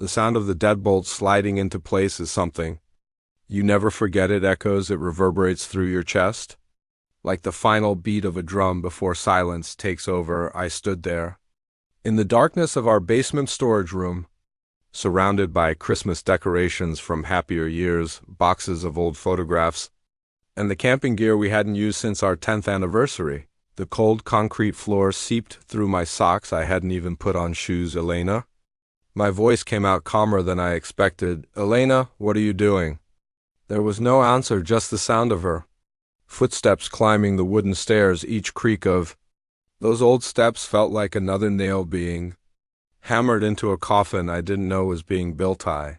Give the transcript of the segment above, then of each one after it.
The sound of the deadbolt sliding into place is something. You never forget it echoes, it reverberates through your chest. Like the final beat of a drum before silence takes over, I stood there. In the darkness of our basement storage room, surrounded by Christmas decorations from happier years, boxes of old photographs, and the camping gear we hadn't used since our 10th anniversary. The cold concrete floor seeped through my socks. I hadn't even put on shoes. Elena? My voice came out calmer than I expected. Elena, what are you doing? There was no answer, just the sound of her footsteps climbing the wooden stairs, each creak of those old steps felt like another nail being hammered into a coffin I didn't know was being built. I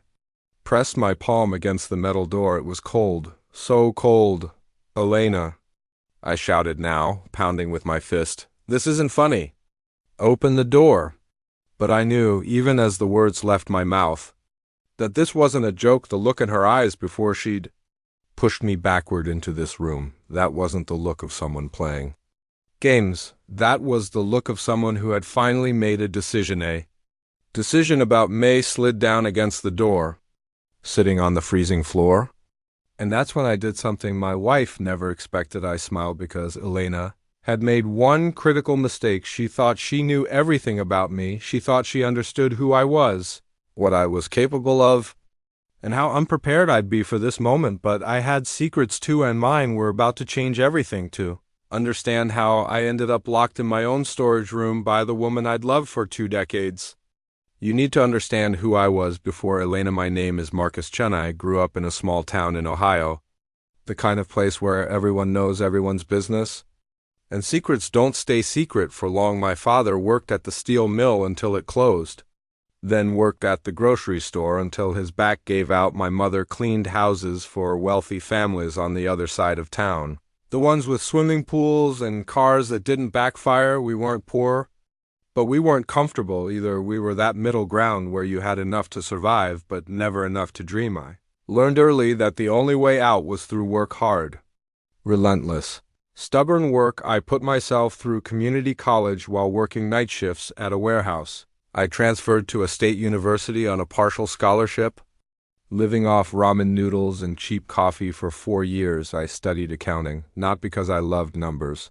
pressed my palm against the metal door. It was cold, so cold. Elena, I shouted now, pounding with my fist. This isn't funny. Open the door. But I knew, even as the words left my mouth, that this wasn't a joke. The look in her eyes before she'd pushed me backward into this room, that wasn't the look of someone playing games. That was the look of someone who had finally made a decision. A decision about May slid down against the door, sitting on the freezing floor. And that's when I did something my wife never expected. I smiled because Elena had made one critical mistake. She thought she knew everything about me. She thought she understood who I was, what I was capable of, and how unprepared I'd be for this moment. But I had secrets too, and mine were about to change everything. To understand how I ended up locked in my own storage room by the woman I'd loved for 2 decades. You need to understand who I was before Elena. My name is Marcus Chen. I grew up in a small town in Ohio, the kind of place where everyone knows everyone's business, and secrets don't stay secret for long. My father worked at the steel mill until it closed, then worked at the grocery store until his back gave out. My mother cleaned houses for wealthy families on the other side of town, the ones with swimming pools and cars that didn't backfire. We weren't poor, but we weren't comfortable either. We were that middle ground where you had enough to survive, but never enough to dream. I learned early that the only way out was through work hard. Relentless, stubborn work. I put myself through community college while working night shifts at a warehouse. I transferred to a state university on a partial scholarship. Living off ramen noodles and cheap coffee for 4 years, I studied accounting, not because I loved numbers,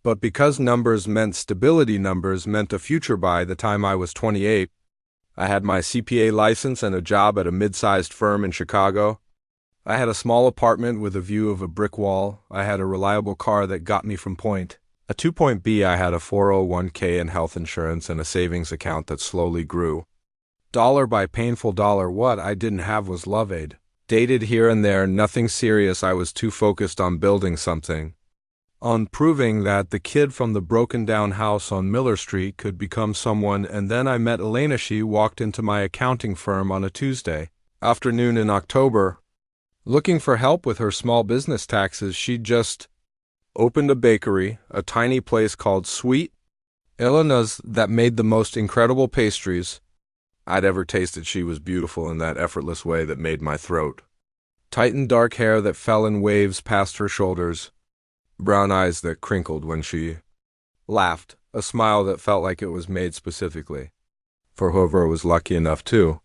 but because numbers meant stability. Numbers meant a future. By the time I was 28, I had my CPA license and a job at a mid-sized firm in Chicago. I had a small apartment with a view of a brick wall. I had a reliable car that got me from point A to point B. I had a 401k and health insurance and a savings account that slowly grew. Dollar by painful dollar. What I didn't have was love. Aid dated here and there, nothing serious. I was too focused on building something, on proving that the kid from the broken-down house on Miller Street could become someone. And then I met Elena. She walked into my accounting firm on a Tuesday afternoon in October, looking for help with her small business taxes. She'd just opened a bakery, a tiny place called Sweet Elena's, that made the most incredible pastries I'd ever tasted. She was beautiful in that effortless way that made my throat tighten. Dark hair that fell in waves past her shoulders, brown eyes that crinkled when she laughed, a smile that felt like it was made specifically for whoever was lucky enough to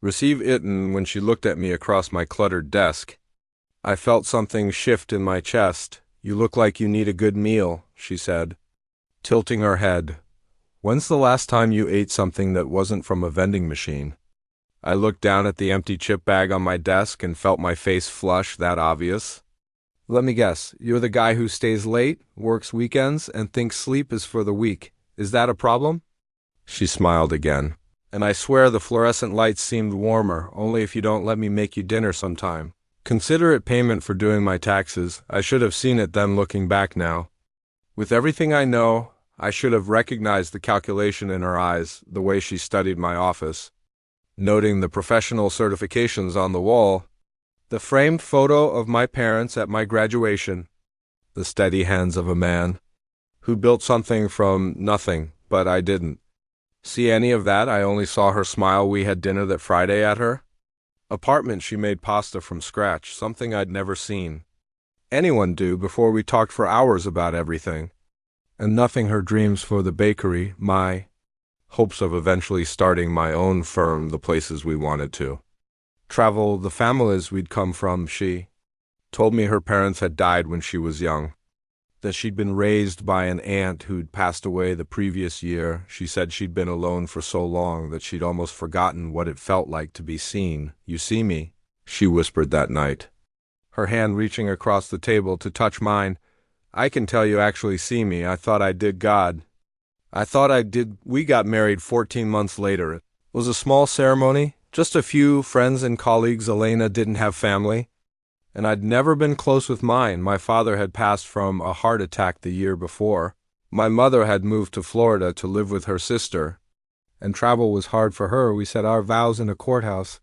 receive it. And when she looked at me across my cluttered desk, I felt something shift in my chest. You look like you need a good meal, she said, tilting her head. When's the last time you ate something that wasn't from a vending machine? I looked down at the empty chip bag on my desk and felt my face flush. That obvious? Let me guess, you're the guy who stays late, works weekends, and thinks sleep is for the weak. Is that a problem? She smiled again. And I swear the fluorescent lights seemed warmer, only if you don't let me make you dinner sometime. Consider it payment for doing my taxes. I should have seen it then. Looking back now, with everything I know, I should have recognized the calculation in her eyes, the way she studied my office, noting the professional certifications on the wall, the framed photo of my parents at my graduation, the steady hands of a man who built something from nothing. But I didn't see any of that. I only saw her smile. We had dinner that Friday at her apartment. She made pasta from scratch, something I'd never seen anyone do before. We talked for hours about everything and nothing. Her dreams for the bakery, my hopes of eventually starting my own firm, the places we wanted to travel, the families we'd come from. She told me her parents had died when she was young, that she'd been raised by an aunt who'd passed away the previous year. She said she'd been alone for so long that she'd almost forgotten what it felt like to be seen. "You see me?" she whispered that night, her hand reaching across the table to touch mine. "I can tell you actually see me. I thought I did, God. I thought I did." We got married 14 months later. It was a small ceremony, just a few friends and colleagues. Elena didn't have family, and I'd never been close with mine. My father had passed from a heart attack the year before. My mother had moved to Florida to live with her sister, and travel was hard for her. We said our vows in a courthouse,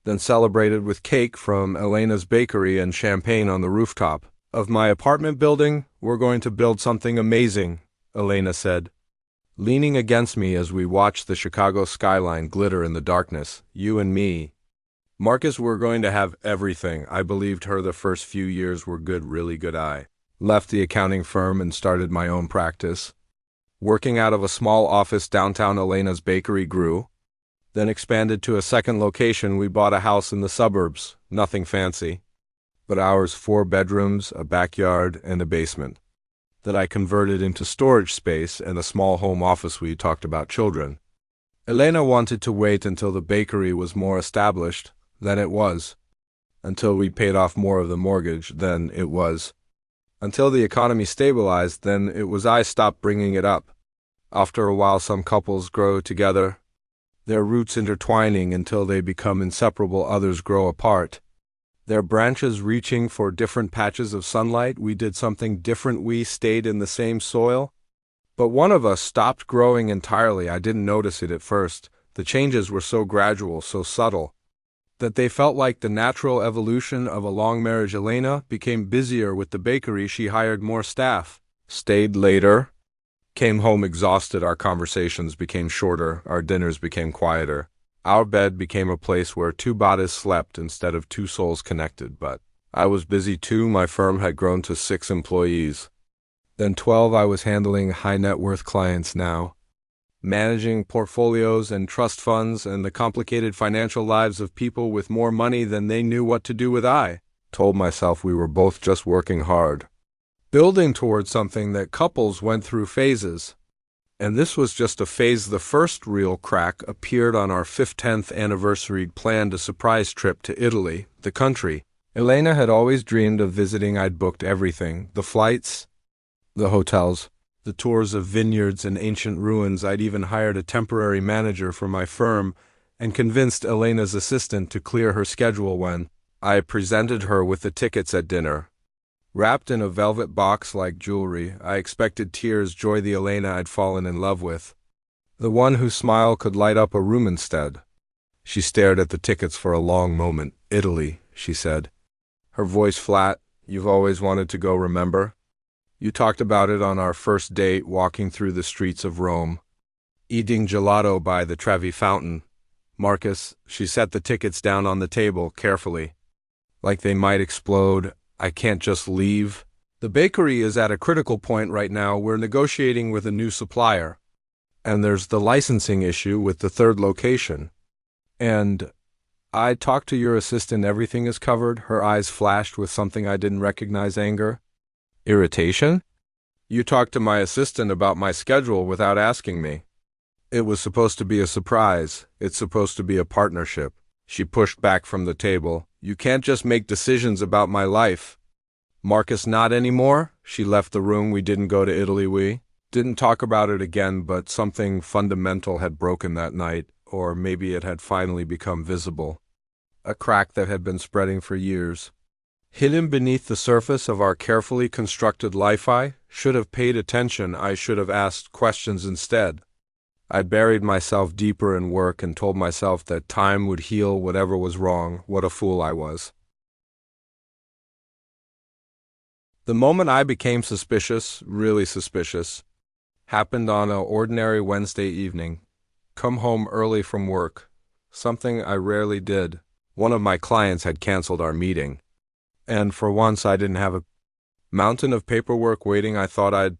then celebrated with cake from Elena's bakery and champagne on the rooftop of my apartment building. "We're going to build something amazing," Elena said, leaning against me as we watched the Chicago skyline glitter in the darkness. "You and me, Marcus, we're going to have everything." I believed her. The first few years were good, really good. I left the accounting firm and started my own practice, working out of a small office downtown. Elena's bakery grew, then expanded to a second location. We bought a house in the suburbs, nothing fancy, but ours, 4 bedrooms, a backyard, and a basement that I converted into storage space and a small home office. We talked about children. Elena wanted to wait until the bakery was more established. Then it was. Until we paid off more of the mortgage. Then it was. Until the economy stabilized. Then it was. I stopped bringing it up. After a while, some couples grow together, their roots intertwining until they become inseparable. Others grow apart, their branches reaching for different patches of sunlight. We did something different. We stayed in the same soil, but one of us stopped growing entirely. I didn't notice it at first. The changes were so gradual, so subtle, that they felt like the natural evolution of a long marriage. Elena became busier with the bakery. She hired more staff, stayed later, came home exhausted. Our conversations became shorter. Our dinners became quieter. Our bed became a place where 2 bodies slept instead of 2 souls connected. But I was busy too. My firm had grown to 6 employees. Then 12. I was handling high net worth clients now, managing portfolios and trust funds and the complicated financial lives of people with more money than they knew what to do with. I told myself we were both just working hard, building towards something that couples went through phases. And this was just a phase. The first real crack appeared on our 10th anniversary. Planned a surprise trip to Italy, the country Elena had always dreamed of visiting. I'd booked everything, the flights, the hotels, the tours of vineyards and ancient ruins. I'd even hired a temporary manager for my firm and convinced Elena's assistant to clear her schedule. When I presented her with the tickets at dinner, wrapped in a velvet box like jewelry, I expected tears. Joy, the Elena I'd fallen in love with, the one whose smile could light up a room. Instead, she stared at the tickets for a long moment. "Italy," she said, her voice flat. "You've always wanted to go, remember? You talked about it on our first date, walking through the streets of Rome, eating gelato by the Trevi fountain." "Marcus," she set the tickets down on the table carefully, like they might explode, "I can't just leave. The bakery is at a critical point right now. We're negotiating with a new supplier, and there's the licensing issue with the 3rd location. And I talked to your assistant. Everything is covered." Her eyes flashed with something I didn't recognize. Anger? Irritation? "You talked to my assistant about my schedule without asking me. It was supposed to be a surprise. It's supposed to be a partnership." She pushed back from the table. "You can't just make decisions about my life." "Marcus, not anymore." She left the room. We didn't go to Italy. We didn't talk about it again, but something fundamental had broken that night, or maybe it had finally become visible. A crack that had been spreading for years, hidden beneath the surface of our carefully constructed life. I should have paid attention. I should have asked questions instead. I'd buried myself deeper in work and told myself that time would heal whatever was wrong. What a fool I was. The moment I became suspicious, really suspicious, happened on an ordinary Wednesday evening. Come home early from work, something I rarely did. One of my clients had canceled our meeting, and for once I didn't have a mountain of paperwork waiting. I thought I'd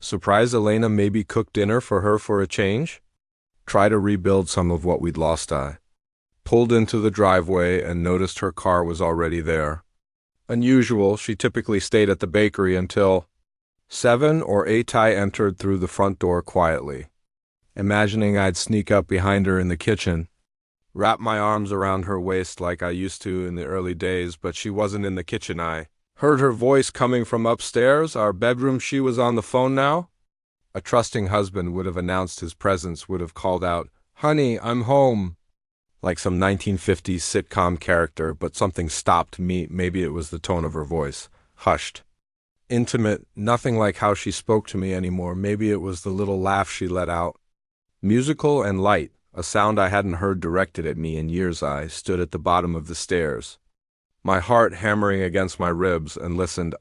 surprise Elena, maybe cook dinner for her for a change. Try to rebuild some of what we'd lost. I pulled into the driveway and noticed her car was already there. Unusual, she typically stayed at the bakery until 7 or 8. I entered through the front door quietly, imagining I'd sneak up behind her in the kitchen, wrap my arms around her waist like I used to in the early days, but she wasn't in the kitchen. I heard her voice coming from upstairs, our bedroom. She was on the phone now. A trusting husband would have announced his presence, would have called out, "Honey, I'm home," like some 1950s sitcom character, but something stopped me. Maybe it was the tone of her voice. Hushed. Intimate, nothing like how she spoke to me anymore. Maybe it was the little laugh she let out. Musical and light, a sound I hadn't heard directed at me in years. I stood at the bottom of the stairs, my heart hammering against my ribs, and listened.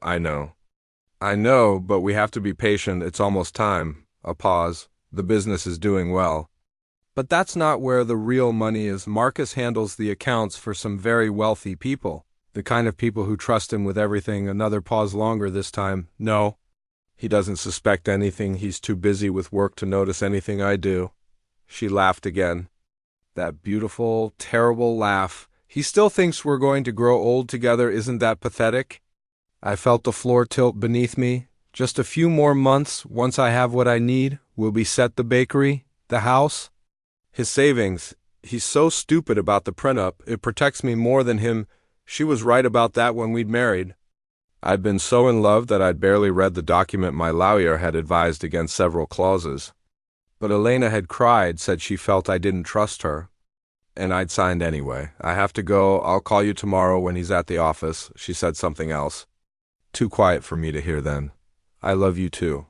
I know, but we have to be patient. It's almost time. A pause. The business is doing well. But that's not where the real money is. Marcus handles the accounts for some very wealthy people, the kind of people who trust him with everything. Another pause. Longer this time. No, he doesn't suspect anything. He's too busy with work to notice anything I do. She laughed again. That beautiful, terrible laugh. He still thinks we're going to grow old together. Isn't that pathetic? I felt the floor tilt beneath me. Just a few more months. Once I have what I need, we'll be set. The bakery, the house. His savings. He's so stupid about the prenup. It protects me more than him. She was right about that when we'd married. I'd been so in love that I'd barely read the document. My lawyer had advised against several clauses. But Elena had cried, said she felt I didn't trust her. And I'd signed anyway. I have to go. I'll call you tomorrow when he's at the office. She said something else. Too quiet for me to hear then. I love you too.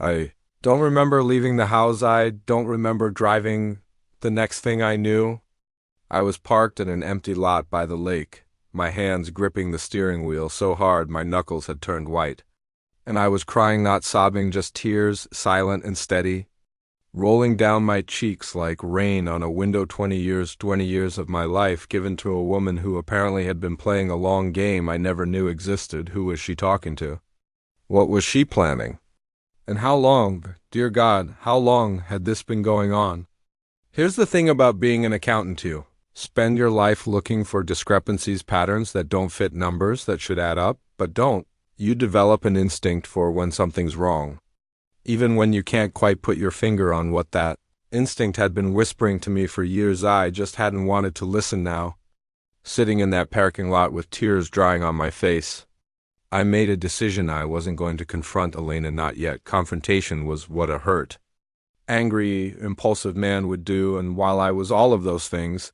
I don't remember leaving the house. I don't remember driving. The next thing I knew, I was parked in an empty lot by the lake, my hands gripping the steering wheel so hard my knuckles had turned white. And I was crying, not sobbing, just tears, silent and steady, rolling down my cheeks like rain on a window. 20 years of my life given to a woman who apparently had been playing a long game I never knew existed. Who was she talking to? What was she planning? And how long, dear God, how long had this been going on? Here's the thing about being an accountant. You spend your life looking for discrepancies, patterns that don't fit, numbers that should add up, but don't. You develop an instinct for when something's wrong, even when you can't quite put your finger on what that instinct had been whispering to me for years. I just hadn't wanted to listen now. Sitting in that parking lot with tears drying on my face, I made a decision. I wasn't going to confront Elena, not yet. Confrontation was what a hurt, angry, impulsive man would do, and while I was all of those things,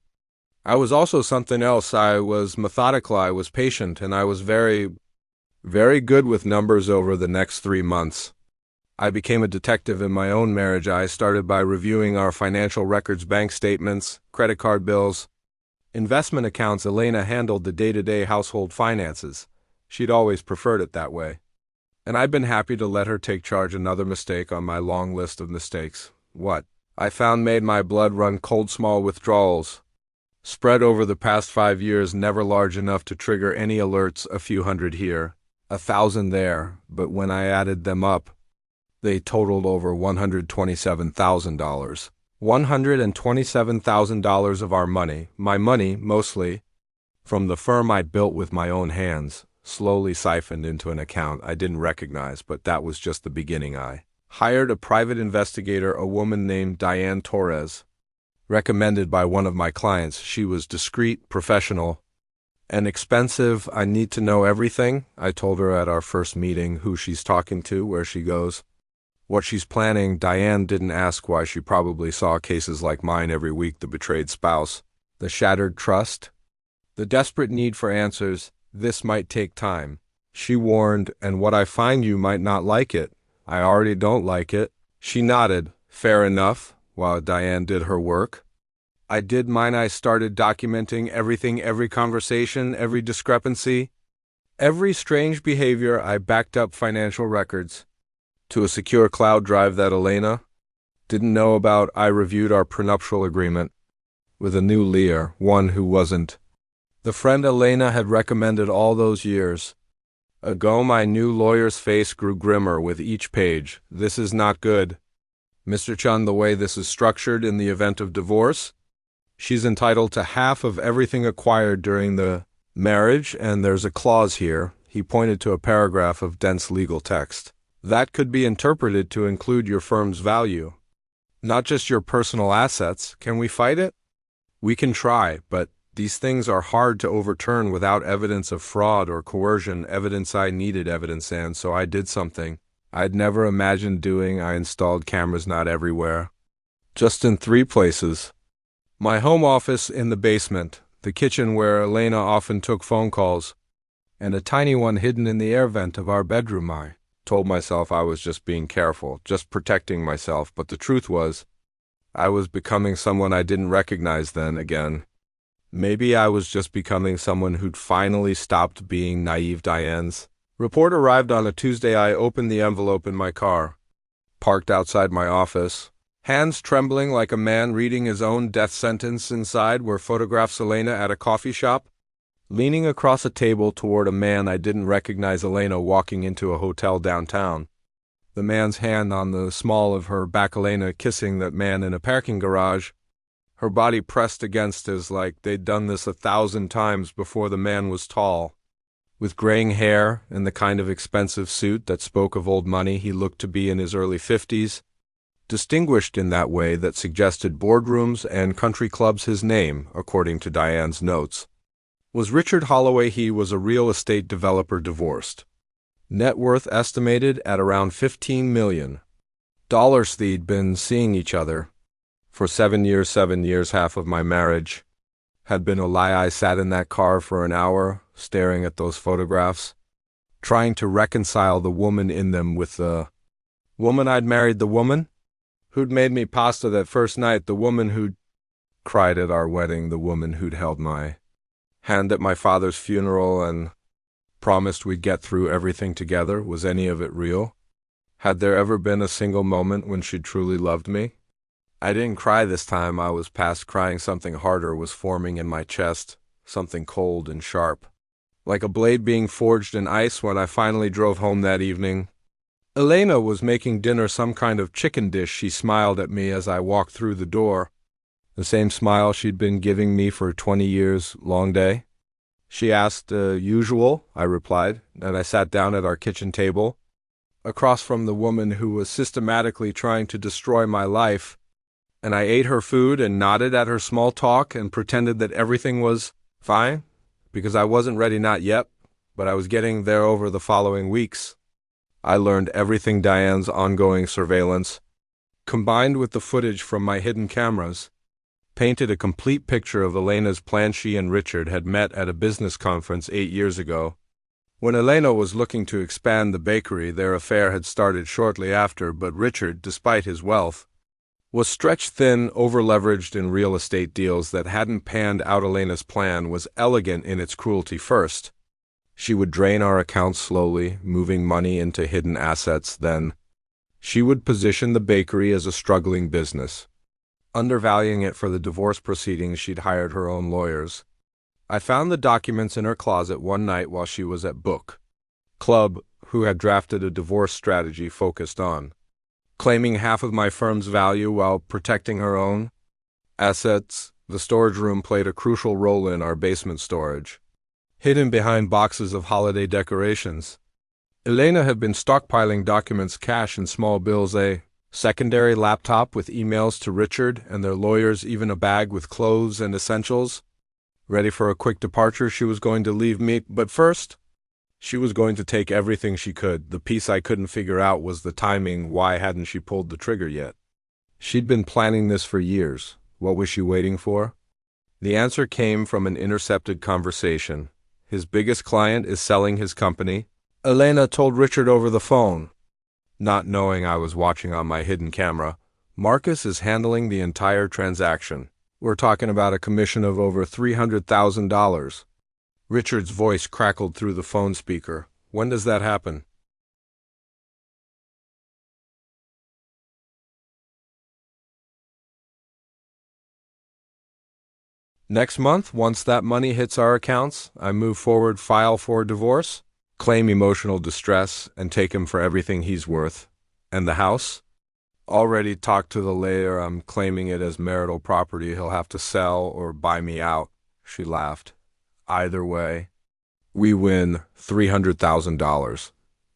I was also something else. I was methodical, I was patient, and I was very, very good with numbers. Over the next 3 months, I became a detective in my own marriage. I started by reviewing our financial records, bank statements, credit card bills, investment accounts. Elena handled the day-to-day household finances. She'd always preferred it that way, and I'd been happy to let her take charge. Another mistake on my long list of mistakes. What I found made my blood run cold. Small withdrawals, spread over the past 5 years, never large enough to trigger any alerts. A few hundred here, 1,000 there, but when I added them up, they totaled over $127,000. $127,000 of our money, my money mostly, from the firm I built with my own hands, slowly siphoned into an account I didn't recognize. But that was just the beginning. I hired a private investigator, a woman named Diane Torres, recommended by one of my clients. She was discreet, professional, and expensive. I need to know everything, I told her at our first meeting. Who she's talking to, where she goes, what she's planning. Diane didn't ask why. She probably saw cases like mine every week. The betrayed spouse, the shattered trust, the desperate need for answers. This might take time, she warned, and what I find, you might not like it. I already don't like it. She nodded. Fair enough. While Diane did her work, I did mine. I started documenting everything, every conversation, every discrepancy, every strange behavior. I backed up financial records to a secure cloud drive that Elena didn't know about. I reviewed our prenuptial agreement with a new lawyer, one who wasn't the friend Elena had recommended all those years ago. My new lawyer's face grew grimmer with each page. This is not good. Mr. Chen, the way this is structured in the event of divorce, she's entitled to half of everything acquired during the marriage, and there's a clause here. He pointed to a paragraph of dense legal text. That could be interpreted to include your firm's value, not just your personal assets. Can we fight it? We can try, but these things are hard to overturn without evidence of fraud or coercion. I needed evidence, and so I did something I'd never imagined doing. I installed cameras not everywhere, just in 3 places. My home office in the basement, the kitchen where Elena often took phone calls, and a tiny one hidden in the air vent of our bedroom. I told myself I was just being careful, just protecting myself, but the truth was, I was becoming someone I didn't recognize then again. Maybe I was just becoming someone who'd finally stopped being naive. Diane's report arrived on a Tuesday. I opened the envelope in my car, parked outside my office, hands trembling like a man reading his own death sentence. Inside were photographs of Elena at a coffee shop, leaning across a table toward a man I didn't recognize. Elena walking into a hotel downtown, the man's hand on the small of her back. Elena kissing that man in a parking garage, her body pressed against his like they'd done this 1,000 times before. The man was tall, with graying hair and the kind of expensive suit that spoke of old money. He looked to be in his early 50s, distinguished in that way that suggested boardrooms and country clubs. His name, according to Diane's notes, was Richard Holloway. He was a real estate developer, divorced. Net worth estimated at around $15 million. They'd been seeing each other for 7 years. 7 years, half of my marriage, had been a lie. I sat in that car for an hour, staring at those photographs, trying to reconcile the woman in them with the woman I'd married, the woman who'd made me pasta that first night, the woman who'd cried at our wedding, the woman who'd held my hand at my father's funeral and promised we'd get through everything together. Was any of it real? Had there ever been a single moment when she'd truly loved me? I didn't cry this time. I was past crying. Something harder was forming in my chest, something cold and sharp, like a blade being forged in ice. When I finally drove home that evening, Elena was making dinner, some kind of chicken dish. She smiled at me as I walked through the door, the same smile she'd been giving me for 20 years. Long day? She asked. Usual, I replied, and I sat down at our kitchen table, across from the woman who was systematically trying to destroy my life, and I ate her food and nodded at her small talk and pretended that everything was fine, because I wasn't ready, not yet, but I was getting there. Over the following weeks, I learned everything. Diane's ongoing surveillance, combined with the footage from my hidden cameras, painted a complete picture of Elena's plan. She and Richard had met at a business conference 8 years ago. When Elena was looking to expand the bakery, their affair had started shortly after, but Richard, despite his wealth, was stretched thin, over-leveraged in real estate deals that hadn't panned out. Elena's plan was elegant in its cruelty. First, she would drain our accounts slowly, moving money into hidden assets. Then, she would position the bakery as a struggling business, undervaluing it for the divorce proceedings. She'd hired her own lawyers. I found the documents in her closet one night while she was at book club, who had drafted a divorce strategy focused on claiming half of my firm's value while protecting her own assets. The storage room played a crucial role in our basement storage, hidden behind boxes of holiday decorations. Elena had been stockpiling documents, cash and small bills, a secondary laptop with emails to Richard and their lawyers, even a bag with clothes and essentials, ready for a quick departure. She was going to leave me, but first, she was going to take everything she could. The piece I couldn't figure out was the timing. Why hadn't she pulled the trigger yet? She'd been planning this for years. What was she waiting for? The answer came from an intercepted conversation. His biggest client is selling his company, Elena told Richard over the phone. Not knowing I was watching on my hidden camera, Marcus is handling the entire transaction. We're talking about a commission of over $300,000. Richard's voice crackled through the phone speaker. When does that happen? Next month, once that money hits our accounts, I move forward, file for divorce, claim emotional distress, and take him for everything he's worth. And the house? Already talked to the lawyer. I'm claiming it as marital property. He'll have to sell or buy me out. She laughed. Either way, we win $300,000.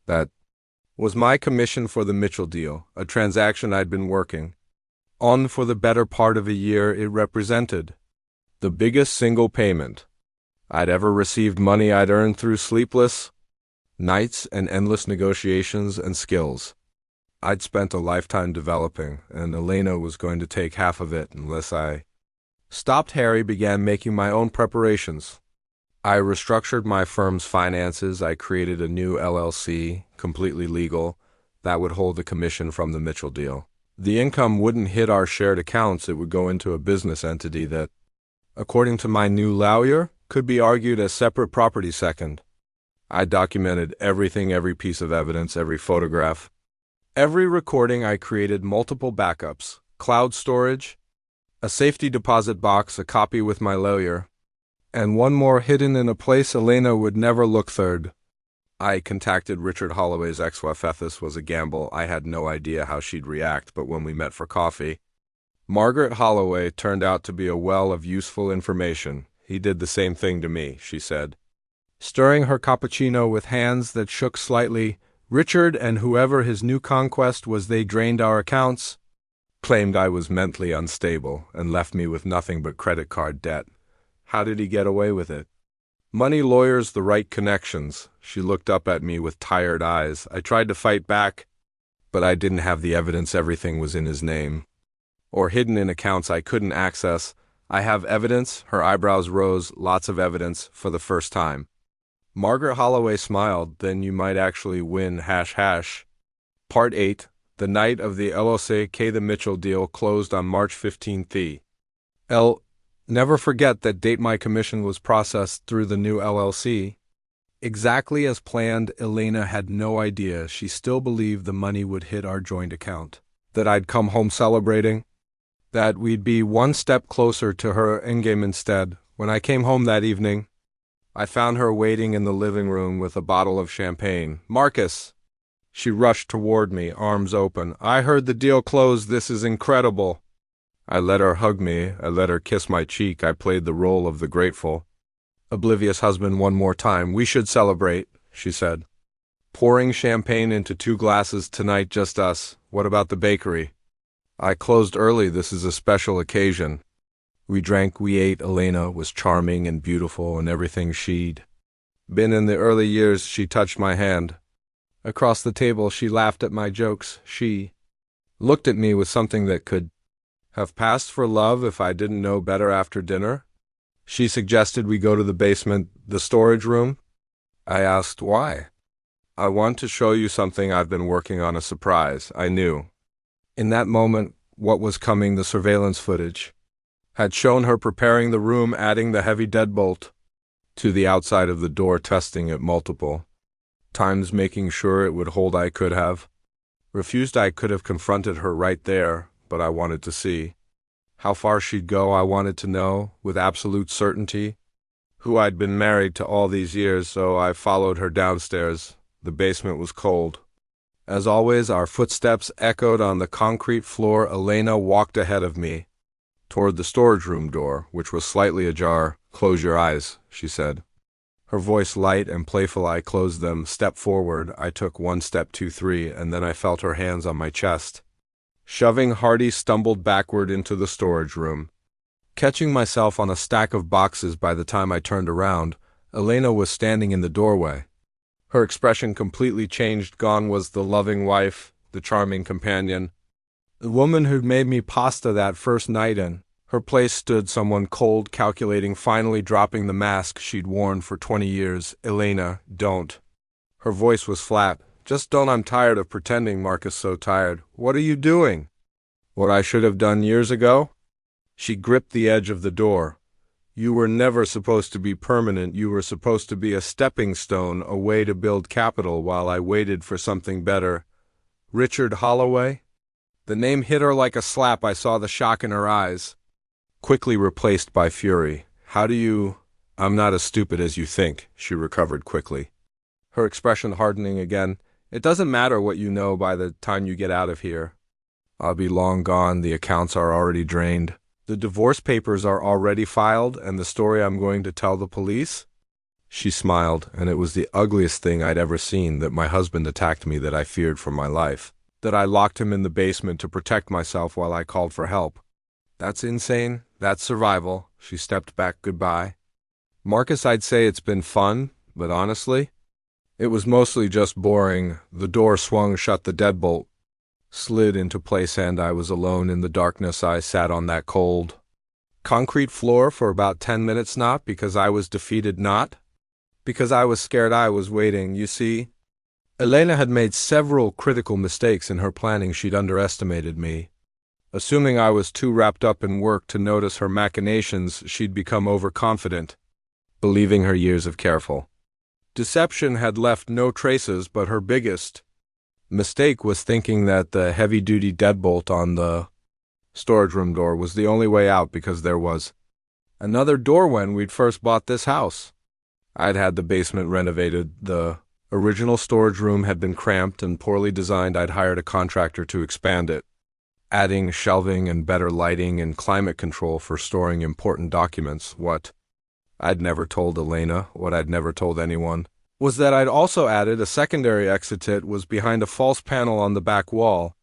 That was my commission for the Mitchell deal, a transaction I'd been working on for the better part of a year. It represented the biggest single payment I'd ever received, money I'd earned through sleepless nights and endless negotiations and skills I'd spent a lifetime developing, and Elena was going to take half of it unless I stopped. Harry began making my own preparations. I restructured my firm's finances. I created a new LLC, completely legal, that would hold the commission from the Mitchell deal. The income wouldn't hit our shared accounts. It would go into a business entity that, according to my new lawyer, could be argued as separate property. Second, I documented everything, every piece of evidence, every photograph, every recording. I created multiple backups, cloud storage, a safety deposit box, a copy with my lawyer, and one more hidden in a place Elena would never look. Third, I contacted Richard Holloway's ex-wife. This was a gamble. I had no idea how she'd react, but when we met for coffee, Margaret Holloway turned out to be a well of useful information. He did the same thing to me, she said, stirring her cappuccino with hands that shook slightly. Richard and whoever his new conquest was, they drained our accounts, claimed I was mentally unstable, and left me with nothing but credit card debt. How did he get away with it? Money, lawyers, the right connections. She looked up at me with tired eyes. I tried to fight back, but I didn't have the evidence. Everything was in his name, or hidden in accounts I couldn't access. I have evidence. Her eyebrows rose. Lots of evidence for the first time. Margaret Holloway smiled. Then you might actually win. Part 8. The night of the LOCK. The Mitchell deal closed on March 15th. Never forget that date. My commission was processed through the new LLC, exactly as planned. Elena had no idea. She still believed the money would hit our joint account, that I'd come home celebrating, that we'd be one step closer to her endgame. Instead, when I came home that evening, I found her waiting in the living room with a bottle of champagne. Marcus! She rushed toward me, arms open. I heard the deal closed. This is incredible. I let her hug me. I let her kiss my cheek. I played the role of the grateful, oblivious husband one more time. We should celebrate, she said, pouring champagne into 2 glasses. Tonight, just us. What about the bakery? I closed early. This is a special occasion. We drank, we ate. Elena was charming and beautiful and everything she'd been in the early years. She touched my hand. Across the table, she laughed at my jokes. She looked at me with something that could have passed for love if I didn't know better. After dinner, she suggested we go to the basement, the storage room. I asked why. I want to show you something I've been working on, a surprise. I knew in that moment what was coming. The surveillance footage had shown her preparing the room, adding the heavy deadbolt to the outside of the door, testing it multiple times, making sure it would hold. I could have refused. I could have confronted her right there, but I wanted to see how far she'd go. I wanted to know with absolute certainty who I'd been married to all these years, so I followed her downstairs. The basement was cold. As always, our footsteps echoed on the concrete floor. Elena walked ahead of me toward the storage room door, which was slightly ajar. Close your eyes, she said, her voice light and playful. I closed them. Step forward. I took 1 step, 2, 3, and then I felt her hands on my chest. Shoving, Hardy stumbled backward into the storage room, catching myself on a stack of boxes. By the time I turned around, Elena was standing in the doorway. Her expression completely changed. Gone was the loving wife, the charming companion, the woman who'd made me pasta that first night. In her place stood someone cold, calculating, finally dropping the mask she'd worn for 20 years. Elena, don't. Her voice was flat. Just don't. I'm tired of pretending, Marcus, so tired. What are you doing? What I should have done years ago? She gripped the edge of the door. You were never supposed to be permanent. You were supposed to be a stepping stone, a way to build capital while I waited for something better. Richard Holloway? The name hit her like a slap. I saw the shock in her eyes, quickly replaced by fury. How do you... I'm not as stupid as you think, she recovered quickly, her expression hardening again. It doesn't matter what you know by the time you get out of here. I'll be long gone, the accounts are already drained. The divorce papers are already filed, and the story I'm going to tell the police? She smiled, and it was the ugliest thing I'd ever seen, that my husband attacked me, that I feared for my life, that I locked him in the basement to protect myself while I called for help. That's insane. That's survival. She stepped back. Goodbye. Marcus, I'd say it's been fun, but honestly, it was mostly just boring. The door swung shut, the deadbolt slid into place, and I was alone in the darkness. I sat on that cold concrete floor for about 10 minutes, not because I was defeated, not because I was scared. I was waiting. You see, Elena had made several critical mistakes in her planning. She'd underestimated me. Assuming I was too wrapped up in work to notice her machinations, she'd become overconfident, believing her years of careful deception had left no traces. But her biggest mistake was thinking that the heavy-duty deadbolt on the storage room door was the only way out, because there was another door when we'd first bought this house. I'd had the basement renovated. The original storage room had been cramped and poorly designed. I'd hired a contractor to expand it, adding shelving and better lighting and climate control for storing important documents. What I'd never told Elena, what I'd never told anyone, was that I'd also added a secondary exit. It was behind a false panel on the back wall,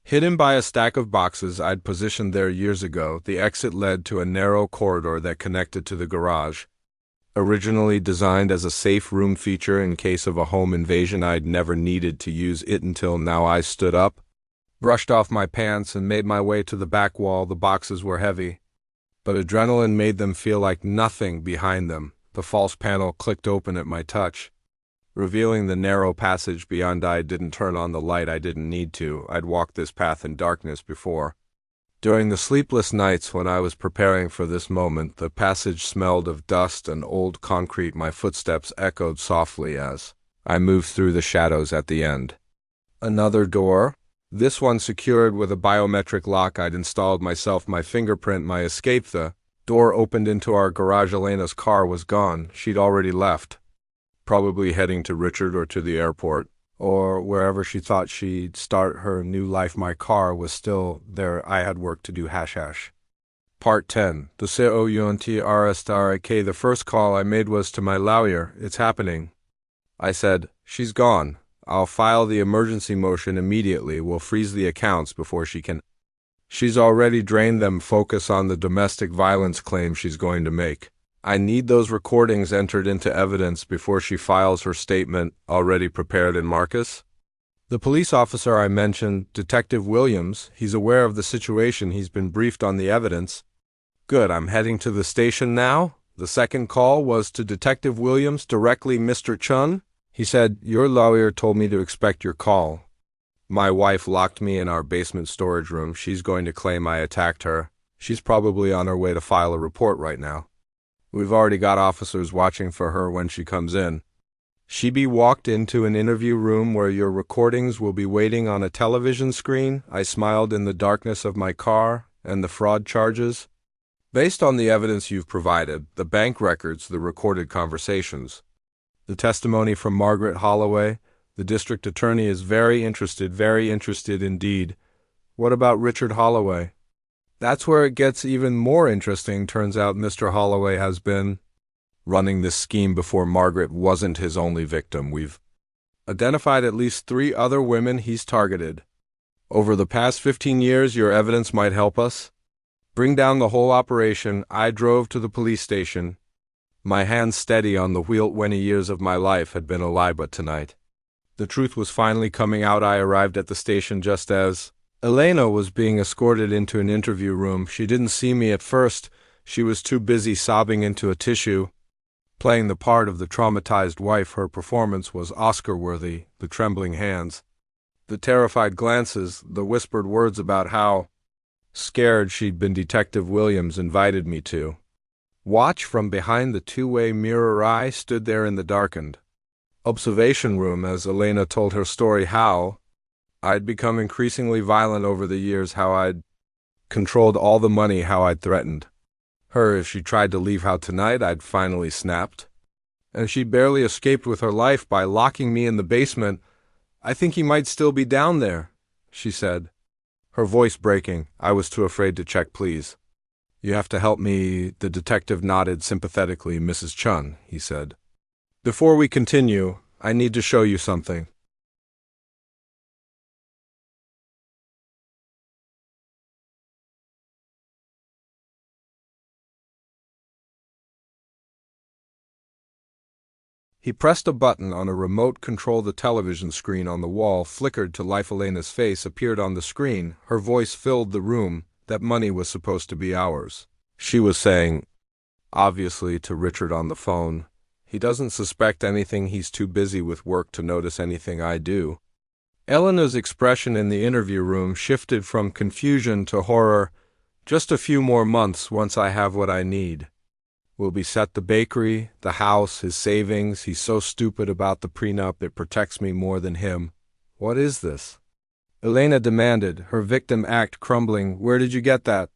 hidden by a stack of boxes I'd positioned there years ago. The exit led to a narrow corridor that connected to the garage. Originally designed as a safe room feature in case of a home invasion, I'd never needed to use it until now. I stood up, brushed off my pants, and made my way to the back wall. The boxes were heavy, but adrenaline made them feel like nothing behind them. The false panel clicked open at my touch, revealing the narrow passage beyond. I didn't turn on the light. I didn't need to. I'd walked this path in darkness before. During the sleepless nights when I was preparing for this moment, the passage smelled of dust and old concrete. My footsteps echoed softly as I moved through the shadows at the end. Another door, this one secured with a biometric lock I'd installed myself, my fingerprint, my escape. The door opened into our garage. Elena's car was gone. She'd already left, probably heading to Richard or to the airport, or wherever she thought she'd start her new life. My car was still there. I had work to do. Part 10. The first call I made was to my lawyer. It's happening, I said. She's gone. I'll file the emergency motion immediately. We'll freeze the accounts before she can. She's already drained them. Focus on the domestic violence claim she's going to make. I need those recordings entered into evidence before she files her statement, already prepared. And Marcus? The police officer I mentioned, Detective Williams, he's aware of the situation. He's been briefed on the evidence. Good, I'm heading to the station now. The second call was to Detective Williams directly. Mr. Chen, he said, your lawyer told me to expect your call. My wife locked me in our basement storage room. She's going to claim I attacked her. She's probably on her way to file a report right now. We've already got officers watching for her when she comes in. She be walked into an interview room where your recordings will be waiting on a television screen. I smiled. In the darkness of my car and the fraud charges. Based on the evidence you've provided, the bank records, the recorded conversations, the testimony from Richard Holloway, the district attorney is very interested indeed. What about Richard Holloway? That's where it gets even more interesting. Turns out Mr. Holloway has been running this scheme before. Margaret wasn't his only victim. We've identified at least 3 other women he's targeted. Over the past 15 years, your evidence might help us bring down the whole operation. I drove to the police station, my hands steady on the wheel. 20 years of my life had been a lie, but tonight the truth was finally coming out. I arrived at the station just as Elena was being escorted into an interview room. She didn't see me at first. She was too busy sobbing into a tissue, playing the part of the traumatized wife. Her performance was Oscar-worthy. The trembling hands, the terrified glances, the whispered words about how scared she'd been. Detective Williams invited me to watch from behind the two-way mirror. I stood there in the darkened observation room as Elena told her story, how I'd become increasingly violent over the years, how I'd controlled all the money, how I'd threatened her if she tried to leave, how tonight I'd finally snapped, and she barely escaped with her life by locking me in the basement. I think he might still be down there, she said. her voice breaking. I was too afraid to check, please. You have to help me. The detective nodded sympathetically. Mrs. Chen, he said. Before we continue, I need to show you something. He pressed a button on a remote control. The television screen on the wall flickered to life. Elena's face appeared on the screen. Her voice filled the room. That money was supposed to be ours. She was saying, obviously, to Richard on the phone. He doesn't suspect anything. He's too busy with work to notice anything I do. Elena's expression in the interview room shifted from confusion to horror. Just a few more months once I have what I need. We'll be set. The bakery, the house, his savings. He's so stupid about the prenup. It protects me more than him. What is this? Elena demanded, her victim act crumbling. Where did you get that?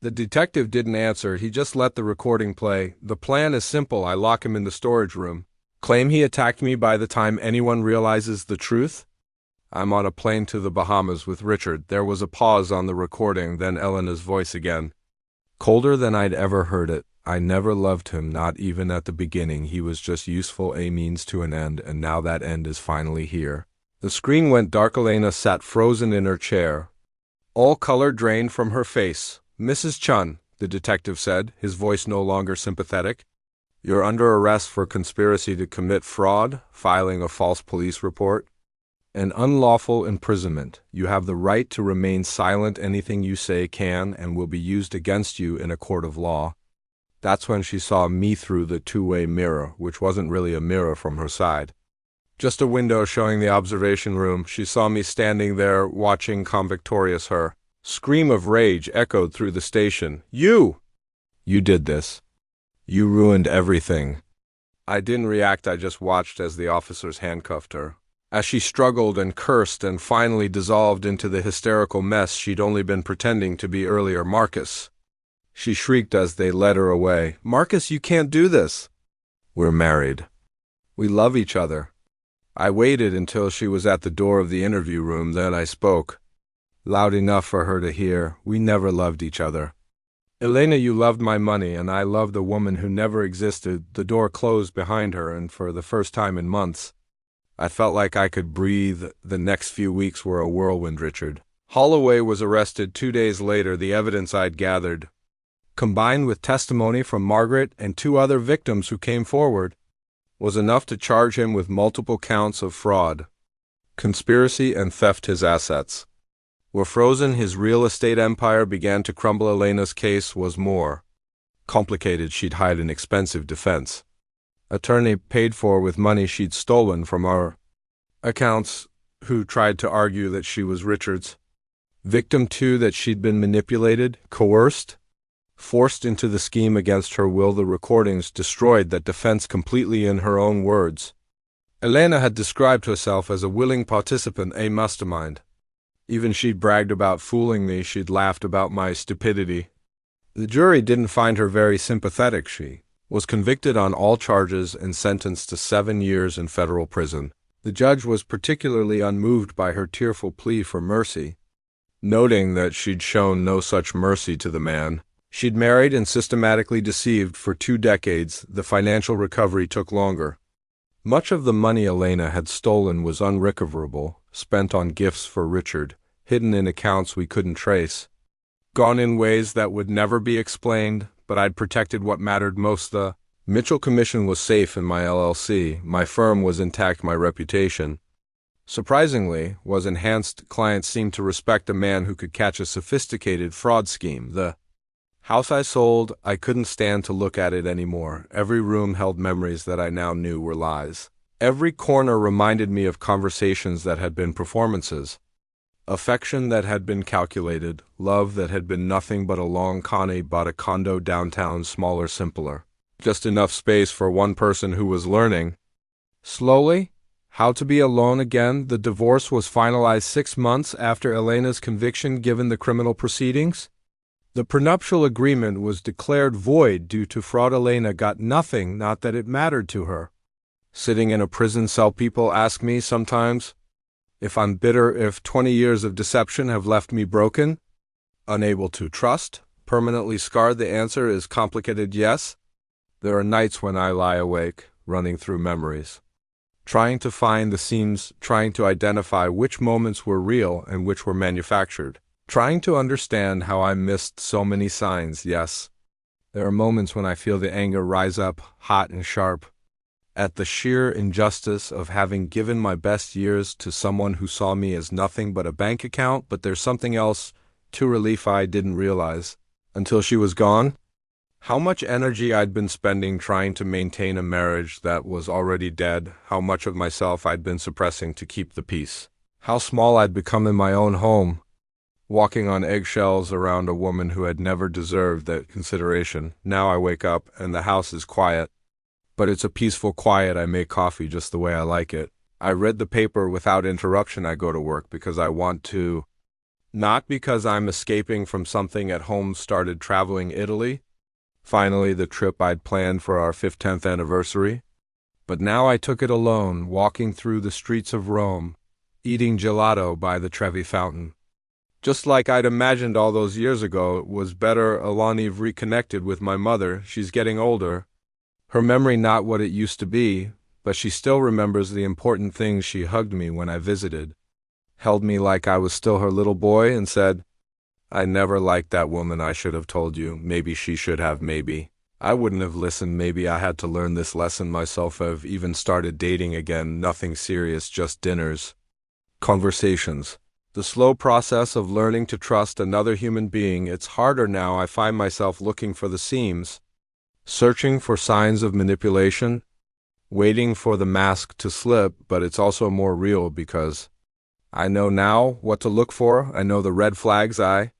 The detective didn't answer. He just let the recording play. The plan is simple. I lock him in the storage room. Claim he attacked me by the time anyone realizes the truth? I'm on a plane to the Bahamas with Richard. There was a pause on the recording, then Elena's voice again. Colder than I'd ever heard it. I never loved him, not even at the beginning. He was just useful, a means to an end, and now that end is finally here. The screen went dark. Elena sat frozen in her chair. All color drained from her face. Mrs. Chen, the detective said, his voice no longer sympathetic. You're under arrest for conspiracy to commit fraud, filing a false police report, and unlawful imprisonment. You have the right to remain silent. Anything you say can and will be used against you in a court of law. That's when she saw me through the two-way mirror, which wasn't really a mirror from her side. Just a window showing the observation room. She saw me standing there, watching convictorious her. Scream of rage echoed through the station. You! You did this. You ruined everything. I didn't react. I just watched as the officers handcuffed her. As she struggled and cursed and finally dissolved into the hysterical mess she'd only been pretending to be earlier. Marcus! She shrieked as they led her away. Marcus, you can't do this. We're married. We love each other. I waited until she was at the door of the interview room, then I spoke. Loud enough for her to hear. We never loved each other. Elena, you loved my money, and I loved a woman who never existed. The door closed behind her, and for the first time in months, I felt like I could breathe. The next few weeks were a whirlwind. Richard Holloway was arrested 2 days later. The evidence I'd gathered, combined with testimony from Margaret and 2 other victims who came forward, was enough to charge him with multiple counts of fraud, conspiracy, and theft. His assets were frozen. His real estate empire began to crumble. Elena's case was more complicated. She'd hired an expensive defense attorney paid for with money she'd stolen from our accounts, who tried to argue that she was Richard's victim too, that she'd been manipulated, coerced, forced into the scheme against her will. The recordings destroyed that defense completely. In her own words, Elena had described herself as a willing participant, a mastermind. Even she'd bragged about fooling me. She'd laughed about my stupidity. The jury didn't find her very sympathetic. She was convicted on all charges and sentenced to 7 years in federal prison. The judge was particularly unmoved by her tearful plea for mercy, noting that she'd shown no such mercy to the man she'd married and systematically deceived for 2 decades. The financial recovery took longer. Much of the money Elena had stolen was unrecoverable, spent on gifts for Richard, hidden in accounts we couldn't trace, gone in ways that would never be explained. But I'd protected what mattered most. The Mitchell Commission was safe in my LLC. My firm was intact. My reputation, surprisingly, was enhanced. Clients seemed to respect a man who could catch a sophisticated fraud scheme. The house I sold, I couldn't stand to look at it anymore. Every room held memories that I now knew were lies. Every corner reminded me of conversations that had been performances, affection that had been calculated, love that had been nothing but a long con. I bought a condo downtown, smaller, simpler. Just enough space for one person who was learning, slowly, how to be alone again. The divorce was finalized 6 months after Elena's conviction given the criminal proceedings. The prenuptial agreement was declared void due to fraud. Elena got nothing, not that it mattered to her. Sitting in a prison cell, people ask me sometimes, If I'm bitter, if 20 years of deception have left me broken, unable to trust, permanently scarred, the answer is complicated yes. There are nights when I lie awake, running through memories, trying to find the seams, trying to identify which moments were real and which were manufactured, trying to understand how I missed so many signs, yes. There are moments when I feel the anger rise up, hot and sharp, at the sheer injustice of having given my best years to someone who saw me as nothing but a bank account, but there's something else, to relief I didn't realize, until she was gone. How much energy I'd been spending trying to maintain a marriage that was already dead, how much of myself I'd been suppressing to keep the peace. How small I'd become in my own home, walking on eggshells around a woman who had never deserved that consideration. Now I wake up and the house is quiet. But it's a peaceful quiet. I make coffee just the way I like it. I read the paper without interruption. I go to work because I want to, not because I'm escaping from something at home. Started traveling Italy. Finally, the trip I'd planned for our 10th anniversary. But now I took it alone, walking through the streets of Rome, eating gelato by the Trevi fountain. Just like I'd imagined all those years ago, it was better. Elena reconnected with my mother. She's getting older. Her memory not what it used to be, but she still remembers the important things. She hugged me when I visited, held me like I was still her little boy, and said, I never liked that woman. I should have told you. Maybe she should have. Maybe I wouldn't have listened. Maybe I had to learn this lesson myself. I've even started dating again. Nothing serious, just dinners, conversations. The slow process of learning to trust another human being. It's harder now. I find myself looking for the seams, searching for signs of manipulation, waiting for the mask to slip, but it's also more real because I know now what to look for. I know the red flags I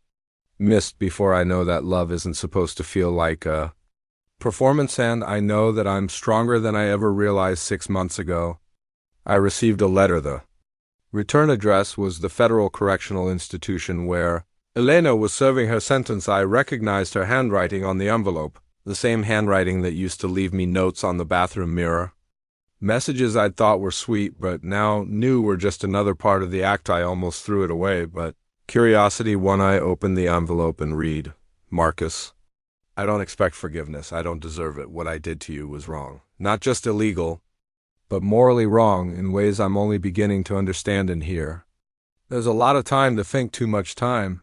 missed before. I know that love isn't supposed to feel like a performance, and I know that I'm stronger than I ever realized 6 months ago. I received a letter. The return address was the Federal Correctional Institution where Elena was serving her sentence. I recognized her handwriting on the envelope, the same handwriting that used to leave me notes on the bathroom mirror. Messages I'd thought were sweet, but now knew were just another part of the act. I almost threw it away, but curiosity won. I opened the envelope and read, Marcus, I don't expect forgiveness. I don't deserve it. What I did to you was wrong. Not just illegal, but morally wrong in ways I'm only beginning to understand and hear. There's a lot of time to think, too much time.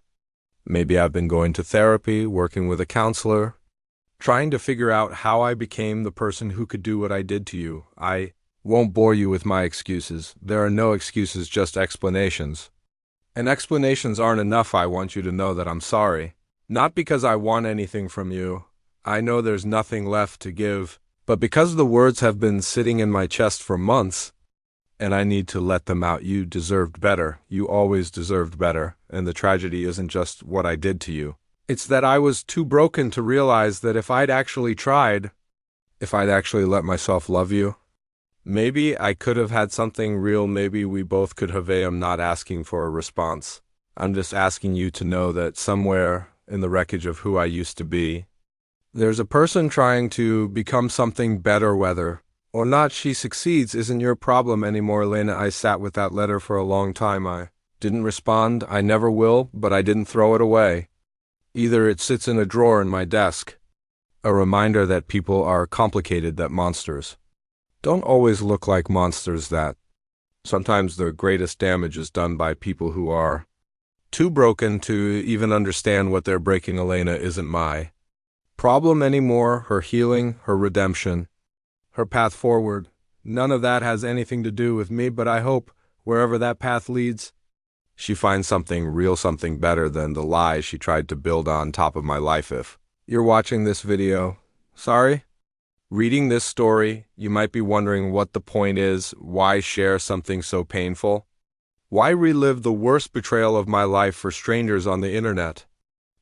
Maybe I've been going to therapy, working with a counselor, trying to figure out how I became the person who could do what I did to you. I won't bore you with my excuses. There are no excuses, just explanations. And explanations aren't enough. I want you to know that I'm sorry. Not because I want anything from you. I know there's nothing left to give. But because the words have been sitting in my chest for months, and I need to let them out. You deserved better. You always deserved better. And the tragedy isn't just what I did to you. It's that I was too broken to realize that if I'd actually tried, if I'd actually let myself love you, maybe I could have had something real. Maybe we both could have. I'm not asking for a response. I'm just asking you to know that somewhere in the wreckage of who I used to be, there's a person trying to become something better. Whether or not she succeeds isn't your problem anymore, Elena. I sat with that letter for a long time. I didn't respond. I never will, but I didn't throw it away. Either it sits in a drawer in my desk, a reminder that people are complicated, that monsters don't always look like monsters, that sometimes the greatest damage is done by people who are too broken to even understand what they're breaking. Elena isn't my problem anymore. Her healing, her redemption, her path forward, none of that has anything to do with me, but I hope wherever that path leads, she finds something real, something better than the lies she tried to build on top of my life. If you're watching this video, sorry. Reading this story, you might be wondering what the point is. Why share something so painful? Why relive the worst betrayal of my life for strangers on the internet?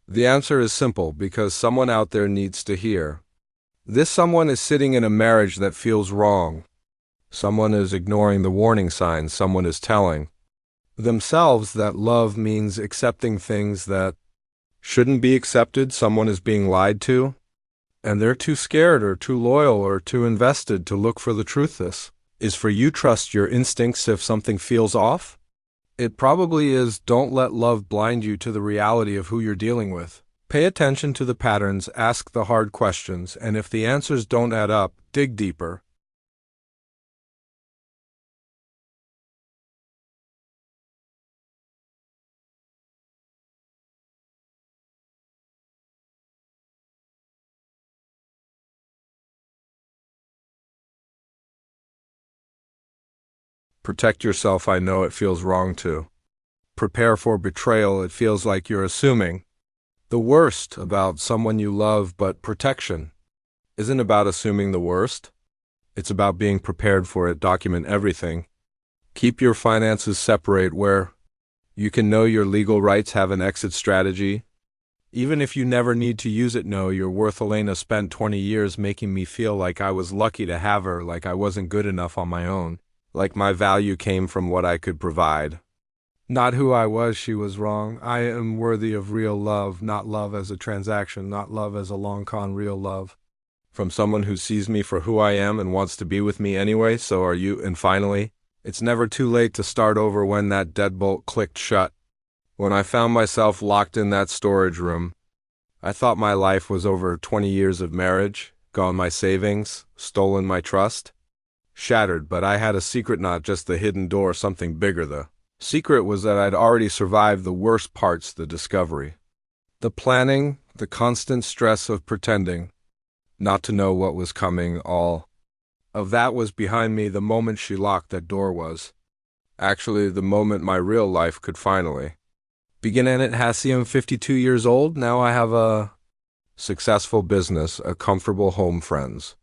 The answer is simple, because someone out there needs to hear. This someone is sitting in a marriage that feels wrong. Someone is ignoring the warning signs. Someone is telling themselves that love means accepting things that shouldn't be accepted. Someone is being lied to, and they're too scared or too loyal or too invested to look for the truth. This is for you. Trust your instincts. If something feels off, It probably is. Don't let love blind you to the reality of who you're dealing with. Pay attention to the patterns, ask the hard questions, and if the answers don't add up, dig deeper. Protect yourself. I know it feels wrong to. Prepare for betrayal. It feels like you're assuming the worst about someone you love, but protection isn't about assuming the worst. It's about being prepared for it. Document everything. Keep your finances separate where you can know your legal rights, have an exit strategy. Even if you never need to use it, know your worth. Elena spent 20 years making me feel like I was lucky to have her, like I wasn't good enough on my own, like my value came from what I could provide. Not who I was. She was wrong. I am worthy of real love, not love as a transaction, not love as a long con, real love from someone who sees me for who I am and wants to be with me anyway. So are you. And finally, it's never too late to start over. When that deadbolt clicked shut, when I found myself locked in that storage room, I thought my life was over. 20 years of marriage, gone my savings, stolen my trust, shattered. But I had a secret, not just the hidden door, something bigger. The secret was that I'd already survived the worst parts, the discovery, the planning, the constant stress of pretending not to know what was coming. All of that was behind me. The moment she locked that door was actually the moment my real life could finally begin. And it has. I'm 52 years old. Now I have a successful business, a comfortable home, friends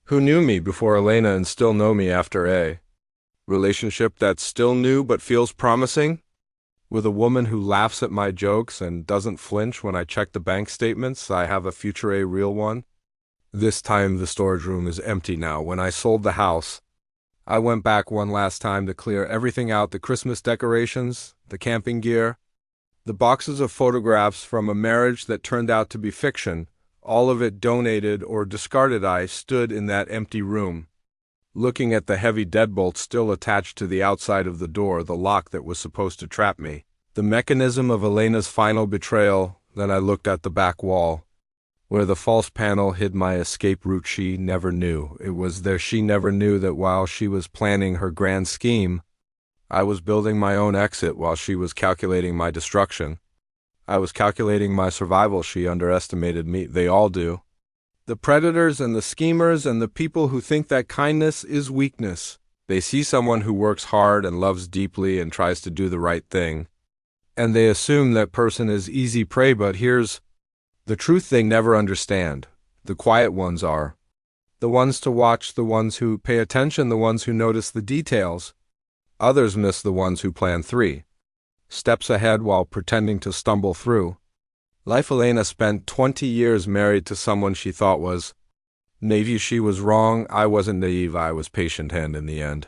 who knew me before Elena and still know me after a relationship that's still new but feels promising, with a woman who laughs at my jokes and doesn't flinch when I check the bank statements. I have a future, a real one. This time the storage room is empty now. When I sold the house, I went back one last time to clear everything out, the Christmas decorations, the camping gear, the boxes of photographs from a marriage that turned out to be fiction, all of it donated or discarded. I stood in that empty room, looking at the heavy deadbolt still attached to the outside of the door, the lock that was supposed to trap me, the mechanism of Elena's final betrayal. Then I looked at the back wall, where the false panel hid my escape route. She never knew it was there. She never knew that while she was planning her grand scheme, I was building my own exit. While she was calculating my destruction, I was calculating my survival. She underestimated me. They all do. The predators and the schemers and the people who think that kindness is weakness. They see someone who works hard and loves deeply and tries to do the right thing, and they assume that person is easy prey. But here's the truth they never understand. The quiet ones are the ones to watch, the ones who pay attention, the ones who notice the details. Others miss the ones who plan 3 steps ahead while pretending to stumble through life. Elena spent 20 years married to someone she thought was naive. She was wrong. I wasn't naive. I was patient, and in the end,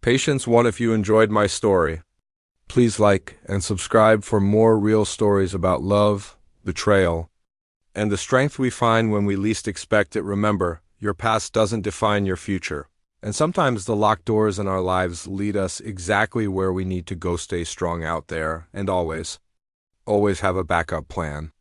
patience won. If you enjoyed my story, please like and subscribe for more real stories about love, betrayal, and the strength we find when we least expect it. Remember, your past doesn't define your future. And sometimes the locked doors in our lives lead us exactly where we need to go. Stay strong out there, and always have a backup plan.